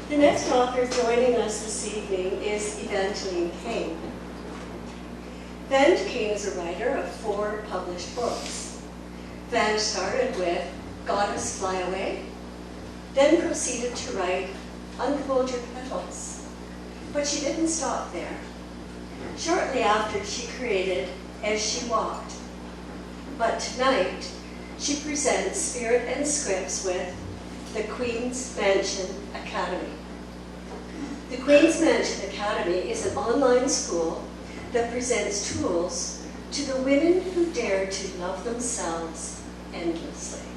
The next author joining us this evening is Evangeline Cain. Vange Cain is a writer of 4 published books. Vange started with Goddess Fly Away, then proceeded to write Unfold Your Petals. But she didn't stop there. Shortly after, she created As She Walked. But tonight, she presents Spirit and Scripts with the Queen's Mansion Academy. The Queen's Mansion Academy is an online school that presents tools to the women who dare to love themselves endlessly.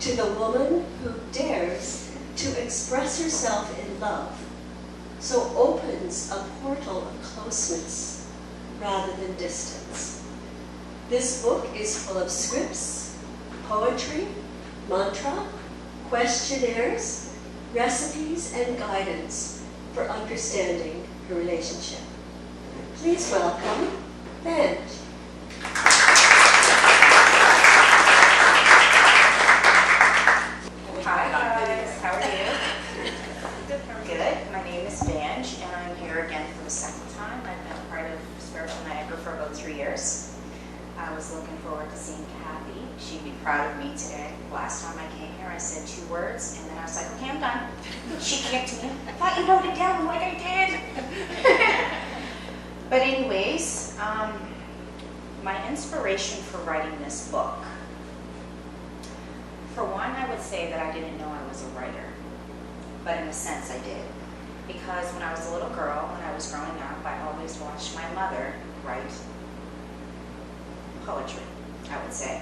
To the woman who dares to express herself in love, so opens a portal of closeness rather than distance. This book is full of scripts, poetry, mantra, questionnaires, recipes, and guidance for understanding her relationship. Please welcome Vange. Hi guys, how are you? Good. My name is Vange, and I'm here again for the second time. I've been a part of Spiritual Niagara for about 3 years. I was looking forward to seeing Kathy. She'd be proud of me today. Last time I came here, I said 2 words, and then I was like, okay, I'm done. She kicked me. I thought you wrote it down like I did. But anyways, my inspiration for writing this book. For one, I would say that I didn't know I was a writer, but in a sense I did. Because when I was a little girl, when I was growing up, I always watched my mother write poetry, I would say.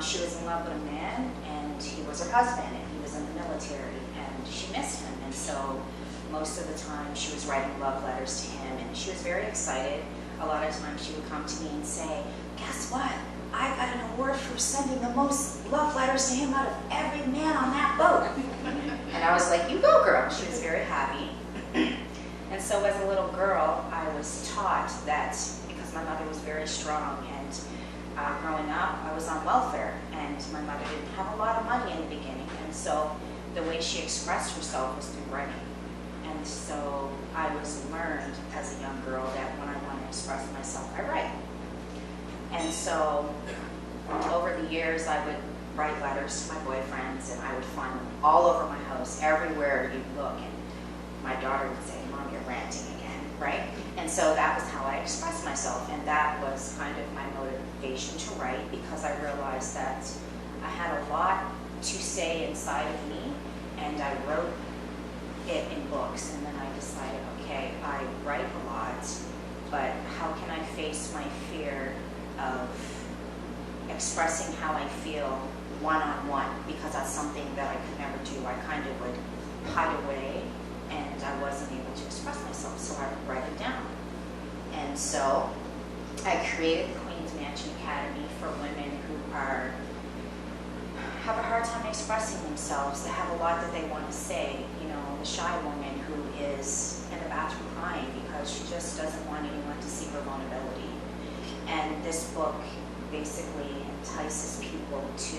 She was in love with a man, and he was her husband, and he was in the military, and she missed him, and so most of the time she was writing love letters to him, and she was very excited. A lot of times she would come to me and say, guess what? I got an award for sending the most love letters to him out of every man on that boat. And I was like, you go, girl. She was very happy. And so as a little girl, I was taught that, because my mother was very strong, and growing up, I was on welfare, and my mother didn't have a lot of money in the beginning, and so the way she expressed herself was through writing. And so I was learned as a young girl that when I want to express myself, I write. And so over the years, I would write letters to my boyfriends, and I would find them all over my house, everywhere you'd look, and my daughter would say, Mom, you're ranting again, right? And so that was how I expressed myself, and that was kind of my motivation to write, because I realized that I had a lot to say inside of me, and I wrote it in books, and then I decided, okay, I write a lot, but how can I face my fear of expressing how I feel one-on-one, because that's something that I could never do. I kind of would hide away, and I wasn't able to express myself, so I would write it down. And so I created the Queen's Mansion Academy for women who have a hard time expressing themselves, that have a lot that they want to say. You know, the shy woman who is in the bathroom crying because she just doesn't want anyone to see her vulnerability. And this book basically entices people to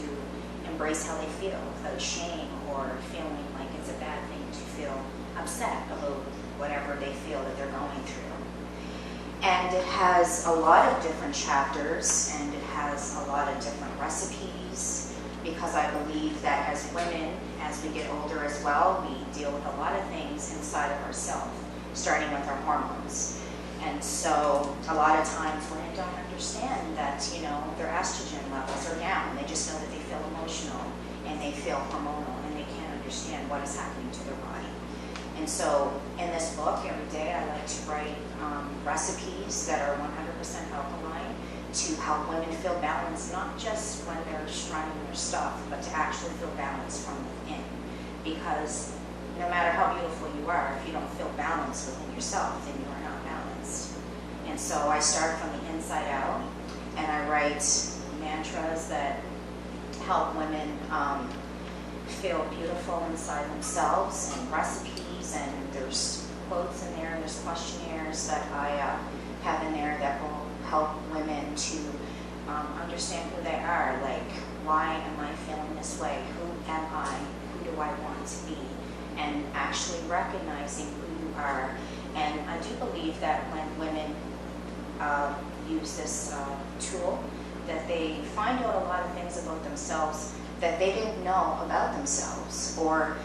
embrace how they feel without shame or feeling like it's a bad thing to feel upset about whatever they feel that they're going through. And it has a lot of different chapters, and it has a lot of different recipes, because I believe that as women, as we get older as well, we deal with a lot of things inside of ourselves, starting with our hormones. And so a lot of times women don't understand that, you know, their estrogen levels are down. They just know that they feel emotional and they feel hormonal, and they can't understand what is happening to their body. And so in this book, every day I like to write recipes that are 100% alkaline to help women feel balanced, not just when they're running their stuff, but to actually feel balanced from within. Because no matter how beautiful you are, if you don't feel balanced within yourself, then you are not balanced. And so I start from the inside out, and I write mantras that help women feel beautiful inside themselves, and recipes, and there's quotes in there, and there's questionnaires that I have in there that will help women to understand who they are, like, why am I feeling this way? Who am I? Who do I want to be? and actually recognizing who you are. And I do believe that when women use this tool, that they find out a lot of things about themselves that they didn't know about themselves, or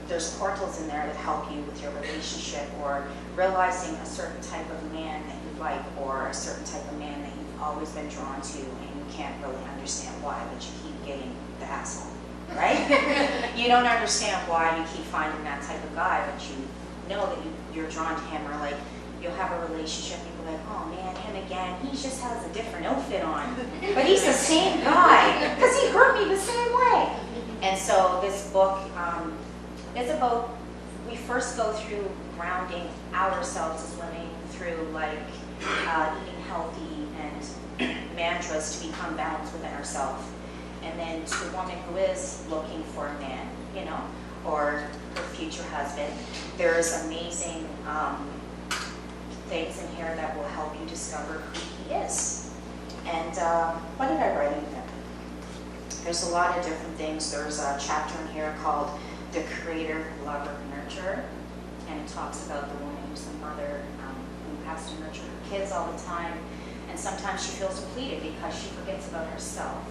there's portals in there that help you with your relationship, or realizing a certain type of man that you like, or a certain type of man that you've always been drawn to and you can't really understand why, but you keep getting the asshole, right? You don't understand why you keep finding that type of guy, but you know that you're drawn to him, or like you'll have a relationship and you'll be like, oh man, him again, he just has a different outfit on, but he's the same guy because he hurt me the same way. And so this book is about, we first go through grounding ourselves as women through like eating healthy and mantras to become balanced within ourselves. And then to the woman who is looking for a man, you know, or her future husband, there's amazing things in here that will help you discover who he is. And what did I write in there? There's a lot of different things. There's a chapter in here called The Creator, Lover, Nurturer, and it talks about the woman who's a mother who has to nurture her kids all the time, and sometimes she feels depleted because she forgets about herself.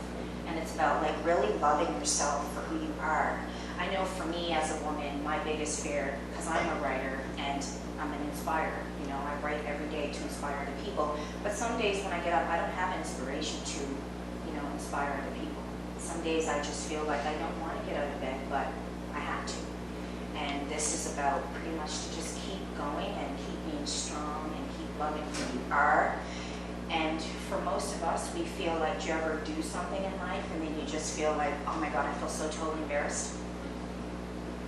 And it's about like really loving yourself for who you are. I know for me as a woman, my biggest fear, because I'm a writer and I'm an inspirer, you know, I write every day to inspire other people, but some days when I get up, I don't have inspiration to, you know, inspire other people. Some days I just feel like I don't want to get out of bed, but I have to. And this is about pretty much to just keep going and keep being strong and keep loving who you are. And for most of us, we feel like, do you ever do something in life and then you just feel like, oh my God, I feel so totally embarrassed.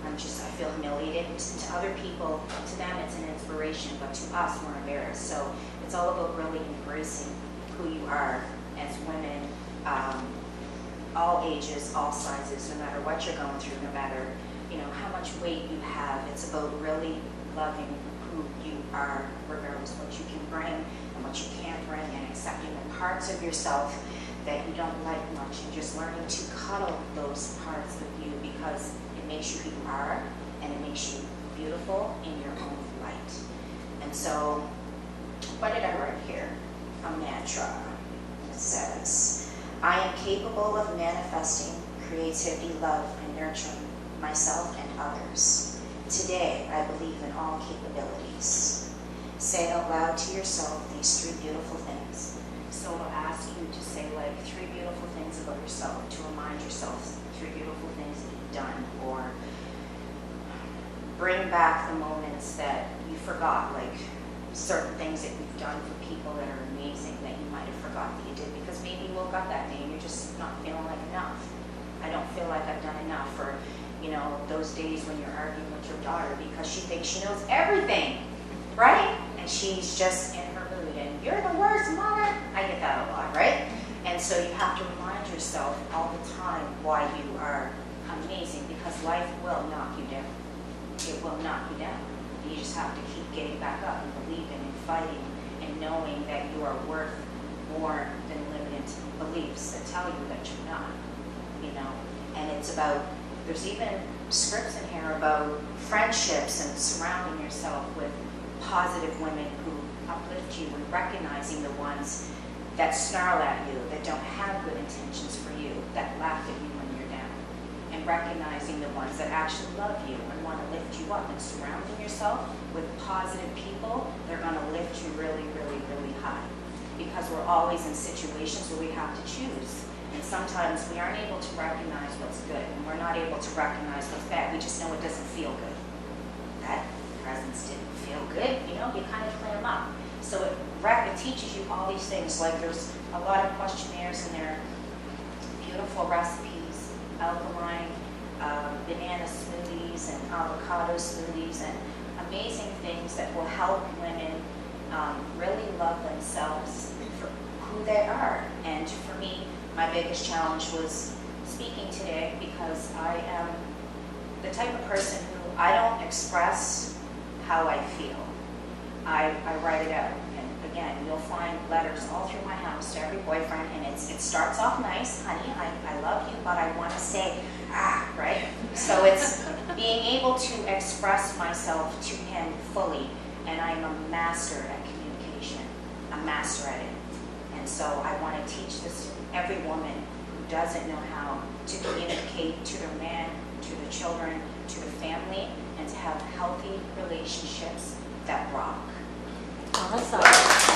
I feel humiliated. To other people, to them it's an inspiration, but to us we're embarrassed. So it's all about really embracing who you are as women, all ages, all sizes, no matter what you're going through, no matter, you know, how much weight you have. It's about really loving who you are, regardless of what you can bring and what you can't bring, and accepting the parts of yourself that you don't like much, and just learning to cuddle those parts of you, because it makes you who you are, and it makes you beautiful in your own light. And so, what did I write here? A mantra. It says, I am capable of manifesting creativity, love, and nurturing myself and others. Today, I believe in all capabilities. Say out loud to yourself these 3 beautiful things. So it'll ask you to say like 3 beautiful things about yourself, to remind yourself 3 beautiful things that you've done, or bring back the moments that you forgot, like certain things that you've done for people that are amazing that you might have forgot that you did, because maybe you woke up that day and you're just not feeling like enough. I don't feel like I've done enough. Or, you know, those days when you're arguing with your daughter because she thinks she knows everything, right? And she's just in her mood, and you're the worst mother. I get that a lot, right? And so you have to remind yourself all the time why you are amazing, because life will knock you down. It will knock you down. You just have to keep getting back up and believing and fighting and knowing that you are worth more than limited beliefs that tell you that you're not, you know. And it's about, there's even scripts in here about friendships and surrounding yourself with positive women who uplift you, and recognizing the ones that snarl at you, that don't have good intentions for you, that laugh at you when you're down, and recognizing the ones that actually love you and want to lift you up, and surrounding yourself with positive people. They're going to lift you really, really, really high, because we're always in situations where we have to choose. And sometimes we aren't able to recognize what's good, and we're not able to recognize what's bad. We just know it doesn't feel good. That presence didn't feel good, you know, you kind of clam up. So it teaches you all these things. Like there's a lot of questionnaires in there, beautiful recipes, alkaline, banana smoothies and avocado smoothies, and amazing things that will help women really love themselves for who they are. And for me, my biggest challenge was speaking today, because I am the type of person who I don't express how I feel. I write it out. And again, you'll find letters all through my house to every boyfriend, and it starts off nice, honey, I love you, but I want to say, right? So it's being able to express myself to him fully, and I'm a master at communication, a master at it. And so I want to teach this to every woman who doesn't know how to communicate to their man, to their children, to the family, and to have healthy relationships that rock. Awesome.